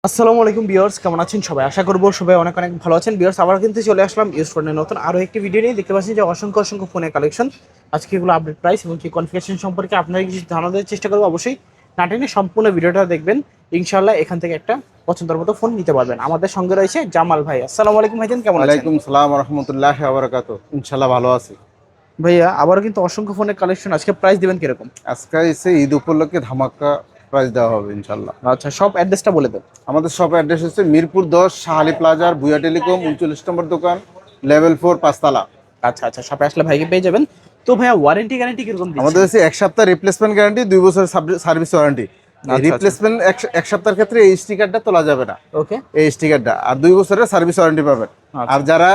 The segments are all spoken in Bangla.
আসসালামু আলাইকুম ভিউয়ার্স, কেমন আছেন সবাই? আশা করবো সবাই অনেক অনেক ভালো আছেন। ভিউয়ার্স, আবার কিন্তু চলে আসলাম ইউজ ফোনের নতুন আরো একটি ভিডিও নিয়ে। দেখতে পাচ্ছেন যে অসংখ্য অসংখ্য ফোনের কালেকশন। আজকে এগুলো আপডেট প্রাইস এবং কি কনফিগারেশন সম্পর্কে আপনারা কিছু ধারণা দেওয়ার চেষ্টা করবো। অবশ্যই না টেনে সম্পূর্ণ ভিডিওটা দেখবেন, ইনশাআল্লাহ এখান থেকে একটা পছন্দের মতো ফোন নিতে পারবেন। আমাদের সঙ্গে রয়েছে জামাল ভাই। আসসালামু আলাইকুম ভাইজান, কেমন আছেন? ওয়ালাইকুম সালাম রহমতুল্লাহ বারাকাতু। ইনশাল্লাহ ভালো আছি ভাইয়া, আবারও কিন্তু অসংখ্য ফোনের কালেকশন। আজকে প্রাইস দিবেন কিরকম? আজকে এসে ঈদ উপলক্ষে ধামাকা প্রাইস দেওয়া হবে ইনশাল্লাহ। আচ্ছা, সব অ্যাড্রেসটা বলে দেন। আমাদের শপ অ্যাড্রেস হচ্ছে মিরপুর 10 শাহালি প্লাজার ভুয়া টেলিকম 39 নম্বর দোকান, লেভেল 4 পাঁচতলা। আচ্ছা আচ্ছা, শপে আসলে ভাইকে পেয়ে যাবেন। তো ভাইয়া, ওয়ারেন্টি গ্যারান্টি কিরকম আমাদের দিচ্ছেন? হচ্ছে এক সপ্তাহ রিপ্লেসমেন্ট গ্যারান্টি, 2 বছর সার্ভিস ওয়ারেন্টি। আচ্ছা। রিপ্লেসমেন্ট এক সপ্তাহের ক্ষেত্রে এই স্টিকারটা তোলা যাবে না, ওকে। এই স্টিকারটা, আর 2 বছরের সার্ভিস ওয়ারেন্টি পাবেন। আচ্ছা। আর যারা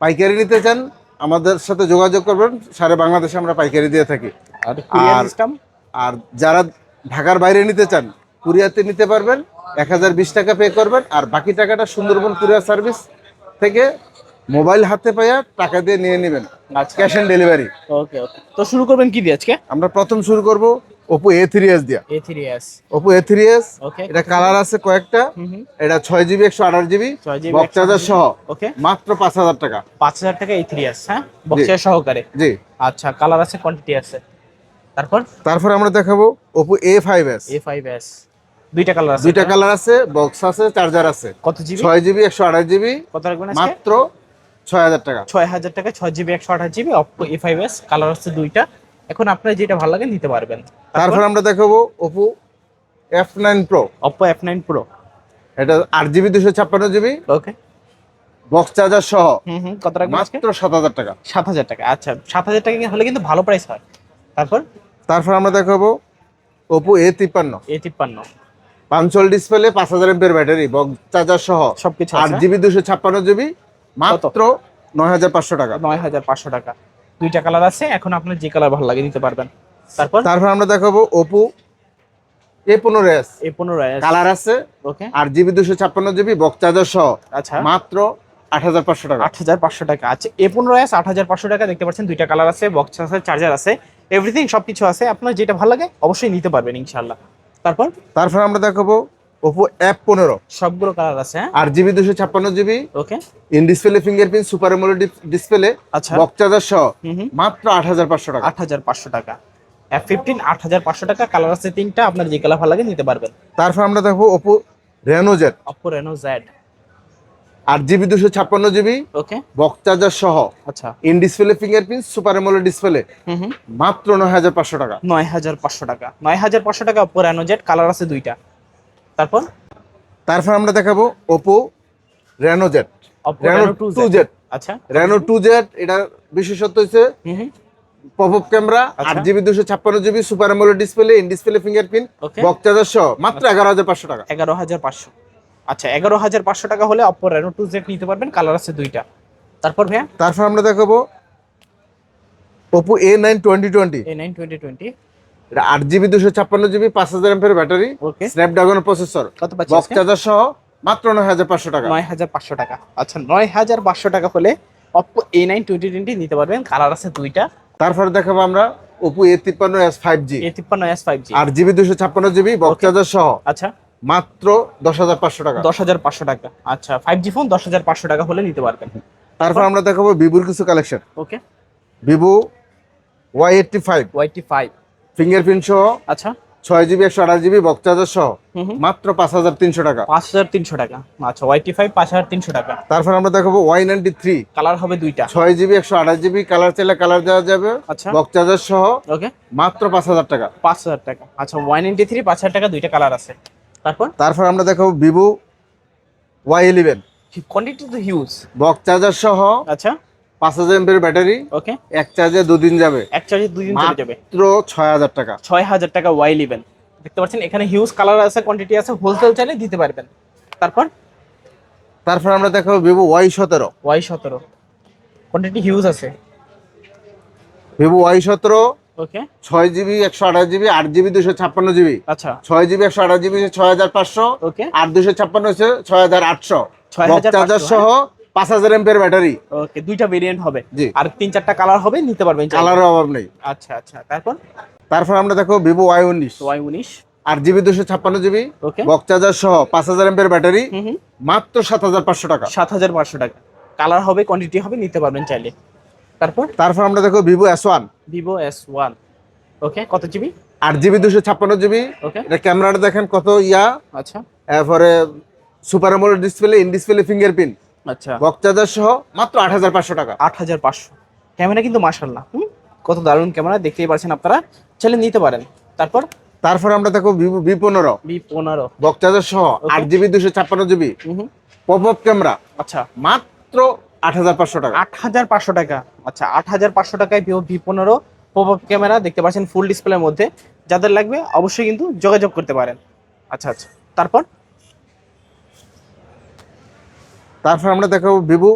পাইকারি নিতে চান আমাদের সাথে যোগাযোগ করবেন, সারা বাংলাদেশে আমরা পাইকারি দিয়ে থাকি। আর কুরিয়ার আর সিস্টেম? আর যারা ঢাকার বাইরে নিতে চান কুরিয়াতে নিতে পারবেন, 1020 টাকা পে করবেন, আর বাকি টাকাটা সুন্দরবন কুরিয়ার সার্ভিস থেকে মোবাইল হাতে পাইয়া টাকা দিয়ে নিয়ে নেবেন, আচ্ছা। Cash on delivery. Okay okay, তো শুরু করবেন কি দিয়ে আজকে? আমরা প্রথম শুরু করব Oppo A3s দিয়া। A3s। Oppo A3s, ওকে। এটা কালার আছে কয়েকটা। হুম। এটা 6GB 128GB 6GB box charger সহ, ওকে। মাত্র 5000 টাকা। 5000 টাকা A3s, হ্যাঁ, বক্সের সহকারে। জি। আচ্ছা, কালার আছে, কোয়ান্টিটি আছে। তারপর আমরা দেখাবো Oppo A5s। A5s, দুইটা কালার আছে। দুইটা কালার আছে, বক্স আছে, চার্জার আছে। কত জিবি? 6GB 128GB। কত রাখবেন আজকে? মাত্র 6000 টাকা। 6000 টাকা 6GB 128GB Oppo A5s, colour আছে দুইটা। এখন আপনার যেটা ভালো লাগে নিতে পারবেন। তারপর আমরা দেখাবো Oppo F9 Pro। Oppo F9 Pro। এটা 8GB 256GB okay. Box charger সহ। কত রাখবেন আজকে? মাত্র 7000 টাকা। 7000 টাকা। আচ্ছা, 7000 টাকা হলে কিন্তু ভালো প্রাইস হয়। তারপর আমরা দেখাবো Oppo A53। A53। পাঞ্চল display, 5000 mAh battery, box charger সহ, সবকিছু আছে। 8GB 256GB, মাত্র 9500 টাকা। 9500 টাকা। দুইটা কালার আছে, এখন আপনার যে কালার ভালো লাগে নিতে পারবেন। তারপর আমরা দেখাবো Oppo A15s। A15s, কালার আছে, ওকে। 8GB 256GB বক্স চার্জার সহ, আচ্ছা, মাত্র 8500 টাকা। 8500 টাকা। আচ্ছা, A15s 8500 টাকা। দেখতে পাচ্ছেন দুইটা কালার আছে, বক্স আছে, চার্জার আছে, এভরিথিং সবকিছু আছে। আপনার যেটা ভালো লাগে অবশ্যই নিতে পারবেন ইনশাআল্লাহ। তারপর আমরা দেখাবো Oppo F15। সবগুলো কালার আছে, হ্যাঁ। 8GB 256GB, okay. In display fingerprint, super AMOLED display, আচ্ছা। বক্স চার্জার সহ, হুম। মাত্র 8500 টাকা। 8500 টাকা। F15 8500 টাকা। কালার আছে তিনটা, আপনার যে কালার ভালো লাগে নিতে পারবেন। তারপর আমরা দেখবো Oppo Reno Z। Oppo Reno Z, 8GB 256GB, okay. Box charger সহ, আচ্ছা। In display fingerprint, super AMOLED display, hmm. মাত্র 9500 টাকা। 9500 টাকা। 9500 টাকা Oppo Reno Z, কালার আছে দুইটা। তারপর আমরা দেখাবো Oppo Reno Z। Oppo Reno Reno 2Z। আচ্ছা। Reno 2Z, এটার বিশেষত্ব হচ্ছে হুম। পপ আপ ক্যামেরা, আচ্ছা। 8GB 256GB, super AMOLED display, in display fingerprint, okay. Box charger সহ, মাত্র 11500 টাকা। 11500। আচ্ছা, 11500 টাকা হলে Oppo Reno 2Z নিতে পারবেন, কালার আছে দুইটা। ভাইয়া, তারপর আমরা দেখাবো Oppo A9 2020। A9 2020, এটা 8GB 256GB, 5000 mAh ব্যাটারি, ওকে। স্ন্যাপড্রাগন প্রসেসর, কত পাচ্ছি বক্স আজকে? চার্জার সহ, মাত্র 9500 টাকা। 9500 টাকা। আচ্ছা, 9500 টাকা হলে Oppo A9 2020 নিতে পারবেন, কালার আছে দুইটা। তারপরে দেখাবো আমরা Oppo A53s 5G। A53s 5G, 8GB 256GB, box okay. Charger সহ, আচ্ছা, মাত্র 10500 টাকা। 10500 টাকা। আচ্ছা, 5G ফোন 10500 টাকা হলে নিতে পারবেন। তারপর আমরা দেখাবো ভিভোর কিছু কালেকশন। ওকে। ভিভো Y85 Y85, ফিঙ্গারপ্রিন্ট সহ, আচ্ছা। 6GB 128GB, বক্স চার্জার সহ, হুম। মাত্র 5300 টাকা। 5300 টাকা। আচ্ছা, Y85 5300 টাকা। তারপর আমরা দেখাবো Y93, কালার হবে দুইটা। 6GB 128GB, কালার চাইলে কালার দেওয়া যাবে, আচ্ছা, বক্স চার্জার সহ, ওকে। মাত্র 5000 টাকা। 5000 টাকা। আচ্ছা, Y93 5000 টাকা, দুইটা কালার আছে। তারপর আমরা দেখাবো ভিভো Y11, কোয়ান্টিটি তো হিউজ। বক্স চার্জার সহ, আচ্ছা, 5000 mAh ব্যাটারি, ওকে। এক চার্জে 2 দিন যাবে, এক চার্জে 2 দিন চলে যাবে। মাত্র 6000 টাকা। 6000 টাকা Y11। দেখতে পাচ্ছেন এখানে হিউজ কালার আছে, কোয়ান্টিটি আছে, হোলসেল চাইলে দিতে পারবেন। তারপর আমরা দেখাবো Vivo Y17। Y17, quantity huge আছে। ভিভো Y17, ওকে। 6GB 128GB, 8GB 256GB, আচ্ছা, 6GB 128GB 6500, ওকে। আর 256 হচ্ছে 6800, বক্স 6500, চার্জার সহ, 5000 mAh ব্যাটারি। ওকে, দুইটা ভেরিয়েন্ট হবে। জি। আর 3-4টা কালার হবে, নিতে পারবেন চাইলে। কালারের অভাব নেই। আচ্ছা আচ্ছা, তারপর আমরা দেখো Vivo Y19, Y19, 8GB 256GB okay box charger সহ 5000 এমপিএর ব্যাটারি হুম হুম মাত্র 7500 টাকা। 7500 টাকা। কালার হবে, কোয়ান্টিটি হবে, নিতে পারবেন চাইলে। তারপর তারপর আমরা দেখো ভিভো S1 ভিভো S1 ওকে, কত জিবি? 8GB 256GB। ওকে এটা ক্যামেরাটা দেখেন কত ইয়া, আচ্ছা এরপরে super AMOLED display, in display fingerprint, আচ্ছা বক্স চার্জার সহ মাত্র 8500 টাকা। 8500। ক্যামেরা কিন্তু মাশাআল্লাহ, কত দারুণ ক্যামেরা, দেখতেই পাচ্ছেন আপনারা, চাইলে নিতে পারেন। তারপর আমরা দেখো Vivo V15 V15 box charger সহ Okay. 8GB 256GB হুম পপ আপ ক্যামেরা আচ্ছা মাত্র 8500 টাকা। 8500 টাকা। আচ্ছা 8500 টাকায় Vivo V15 pop up camera দেখতে পাচ্ছেন ফুল ডিসপ্লের মধ্যে। যাদের লাগবে অবশ্যই কিন্তু যোগাযোগ করতে পারেন। আচ্ছা আচ্ছা তারপর তারপর আমরা দেখো Vivo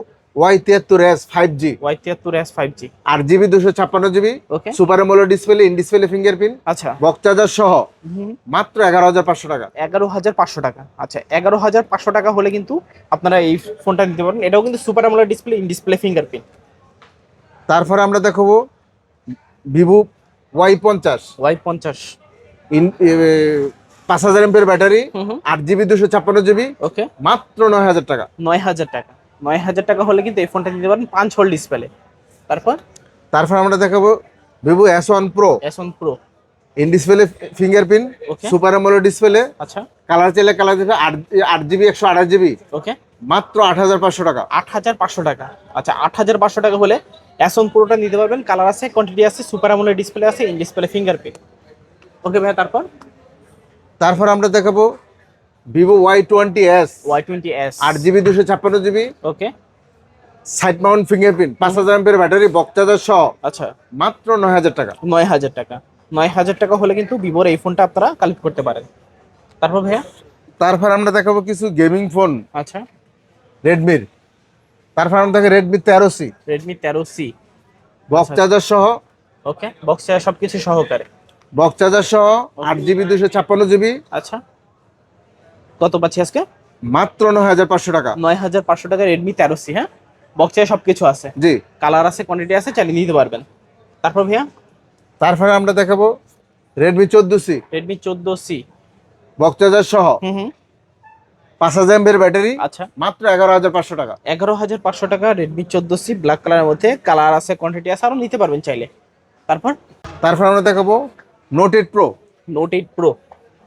Y73s 5G Y73s 5G 8GB 256GB okay super AMOLED display, in display fingerprint, আচ্ছা বক্স চার্জার সহ মাত্র 11500 টাকা। 11500 টাকা। আচ্ছা 11500 টাকা হলে কিন্তু আপনারা এই ফোনটা নিতে পারেন। এটাও কিন্তু super AMOLED display, in display fingerprint. তারপরে আমরা দেখাবো ভিভো Y50 Y50 ইন 5000 এমপিএর battery hmm hmm 8GB 256GB okay মাত্র 9000 টাকা। 9000 টাকা। 9000 টাকা হলে কিন্তু এই ফোনটা নিতে পারেন 5 হোল ডিসপ্লে। তারপর আমরা দেখাবো Vivo S1 Pro S1 Pro in display fingerprint, Okay. Super AMOLED display, আচ্ছা কালার চাইলে কালার দিবে 8GB 128GB ওকে মাত্র 8500 টাকা। 8500 টাকা। আচ্ছা 8500 টাকা হলে S1 Proটা নিতে পারবেন। কালার আছে, কোয়ান্টিটি আছে, সুপার অ্যামোলেড ডিসপ্লে আছে, ইন ডিসপ্লে ফিঙ্গারপ্রিন্ট। ওকে ভাই তারপর আমরা দেখাবো Vivo Y20s Y20s 8GB 256GB okay side mount fingerprint, 5000 এমপিএর ব্যাটারি, বক্স চার্জার সহ আচ্ছা মাত্র 9000 টাকা। 9000 টাকা। 9000 টাকা হলে কিন্তু ভিভোর এই ফোনটা আপনারা কালেক্ট করতে পারেন। তারপর ভাইয়া তারপর আমরা দেখাবো কিছু গেমিং ফোন আচ্ছা রেডমির। তারপর আমরা দেখো Redmi 13C Redmi 13C box আচ্ছা। চার্জার সহ ওকে বক্সে সবকিছু সহকারে। বক্স চার্জার সহ 8GB 256GB আচ্ছা কত পাচ্ছি আজকে? মাত্র 9500 টাকা। 9500 টাকা Redmi 13C। হ্যাঁ বক্সে সবকিছু আছে, জি। কালার আছে, কোয়ান্টিটি আছে, চালিয়ে নিতে পারবেন। তারপর ভাইয়া তারপরে আমরা দেখাবো Redmi 14C Redmi 14C box charger সহ হুম হুম 5000 এমপিএর ব্যাটারি আচ্ছা মাত্র 11500 টাকা। 11500 টাকা Redmi 14C ব্ল্যাক কালারের মধ্যে, কালার আছে, কোয়ান্টিটি আছে, আরো নিতে পারবেন চাইলে। তারপর আমরা দেখাবো note 8 pro Note 8 Pro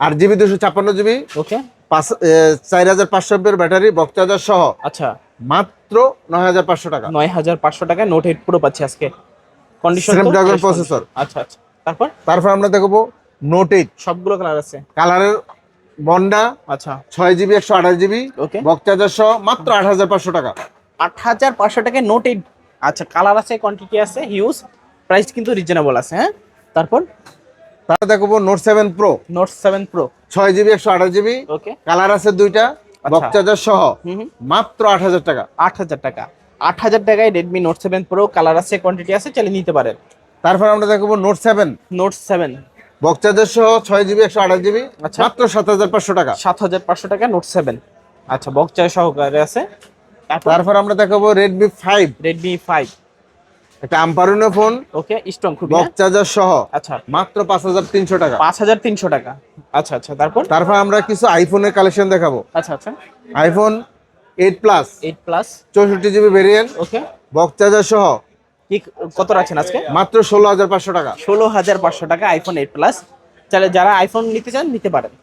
8GB 256GB ওকে 4500 এমপিএর ব্যাটারি, বক্স চার্জার সহ আচ্ছা মাত্র 9500 টাকা। 9500 টাকায় Note 8 Pro পাচ্ছি আজকে। Condition Snapdragon processor। আচ্ছা আচ্ছা তারপর আমরা দেখবো নোট 8 সবগুলো কালার আছে কালারের বন্ডা আচ্ছা 6GB 128GB ওকে বক্স চার্জার সহ মাত্র 8500 টাকা। 8500 টাকায় Note 8। আচ্ছা কালার আছে, কোয়ান্টিটি আছে, হিউজ, প্রাইস কিন্তু রিজনেবল আছে। হ্যাঁ তারপর দেখবো note 7 pro Note 7 Pro 6GB 128GB okay colour আছে দুইটা, বক্স চার্জার সহ হুম মাত্র 8000 টাকা। 8000 টাকা। 8000 টাকায় Redmi Note 7 Pro কালার আছে, কোয়ান্টিটি আছে, চালিয়ে নিতে পারেন। তারপর আমরা দেখবো নোট 7 Note 7 বক্স চার্জার সহ 6GB 128GB আচ্ছা। মাত্র 7500 টাকা। 7500 টাকা Note 7 আচ্ছা বক্স চার্জ সহকারে আছে। তারপর আমরা দেখাবো রেডমি 5 Redmi 5 একটা আম্পারুনো ফোন ওকে স্ট্রং খুবই। বক্স চার্জার সহ আচ্ছা মাত্র 5300 টাকা। 5300 টাকা। আচ্ছা আচ্ছা তারপর আমরা কিছু আইফোনের কালেকশন দেখাবো। আচ্ছা আচ্ছা iPhone 8 plus 8 plus 64GB variant ওকে বক্স চার্জার সহ কি কত রাখছেন আজকে? মাত্র 16500 টাকা। 16500 টাকা আইফোন 8 প্লাস। তাহলে যারা আইফোন নিতে চান নিতে পারেন।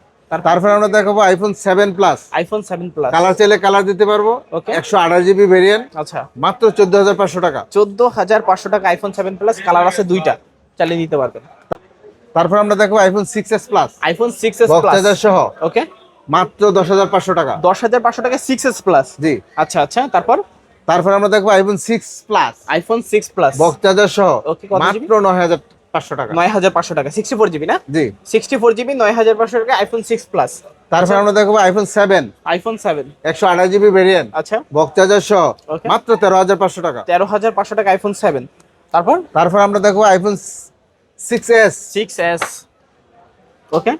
তারপর আমরা দেখাবো iPhone 7 plus iPhone 7 plus colour চাইলে কালার দিতে পারবো। Okay. 128GB ভেরিয়েন্ট আচ্ছা মাত্র 14500 টাকা। 14500 টাকা আইফোন 7 প্লাস, কালার আছে দুইটা, চালিয়ে নিতে পারবেন। তারপর আমরা দেখবো iPhone 6s plus iPhone 6s box plus charger সহ ওকে মাত্র 10500 টাকা। 10500 টাকা 6s প্লাস। জি। আচ্ছা আচ্ছা তারপর আমরা দেখবো iPhone 6 plus iPhone 6 plus box charger সহ Okay, কত মাত্র 9500 টাকা। 9500 টাকা 64GB না? জি। 64GB 9500 টাকা আইফোন 6 প্লাস। তারপর আমরা দেখবো আইফোন 7 আইফোন 7 128GB ভেরিয়েন্ট আচ্ছা বক্স চার্জার সহ Okay. মাত্র 13500 টাকা। 13500 টাকা আইফোন 7। তারপর আমরা দেখবো আইফোন 6s 6s ওকে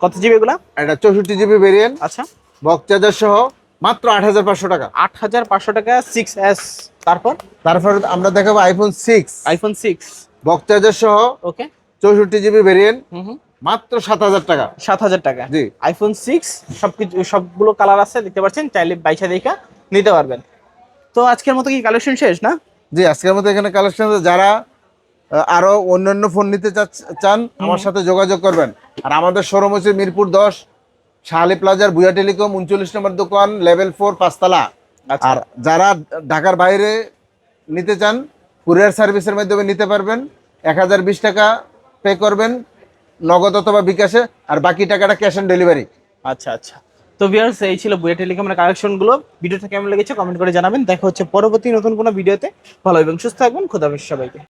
কত জিবি এগুলা? এটা 64GB ভেরিয়েন্ট আচ্ছা বক্স চার্জার সহ মাত্র 8500 টাকা। 8500 টাকা 6s। তারপর আমরা দেখাবো আইফোন 6 আইফোন 6 বক্স চার্জার সহ ওকে 64GB ভেরিয়েন্ট মাত্র 7,000 টাকা। 7,000 টাকা। জি। আইফোন 6 সবকিছু সবগুলো কালার আছে দেখতে পাচ্ছেন, চাইলে বাইসা দেখা নিতে পারবেন। তো আজকের মতো কি কালেকশন শেষ না? জি, আজকের মতো এখানে কালেকশন আছে। যারা আরো অন্যান্য ফোন নিতে চান আমার সাথে যোগাযোগ করবেন। আর আমাদের শোরুম হচ্ছে মিরপুর 10 শাহালি প্লাজার বুয়া টেলিকম 39 নম্বর দোকান, লেভেল 4 5তলা। আচ্ছা। আর যারা ঢাকার বাইরে নিতে চান কুরিয়ার সার্ভিসের মাধ্যমে নিতে পারবেন। 1020 টাকা পে করবেন নগদ অথবা বিকাশে, আর বাকি টাকাটা ক্যাশ অন ডেলিভারি। আচ্ছা আচ্ছা। তো ভিউয়ার্স, এই ছিল বুয়া টেলিকমের কালেকশনগুলো। ভিডিওটা কেমন লেগেছে কমেন্ট করে জানাবেন। দেখা হচ্ছে পরবর্তী নতুন কোনো ভিডিওতে। ভালো এবং সুস্থ থাকবেন। খোদা হাফেজ সবাইকে।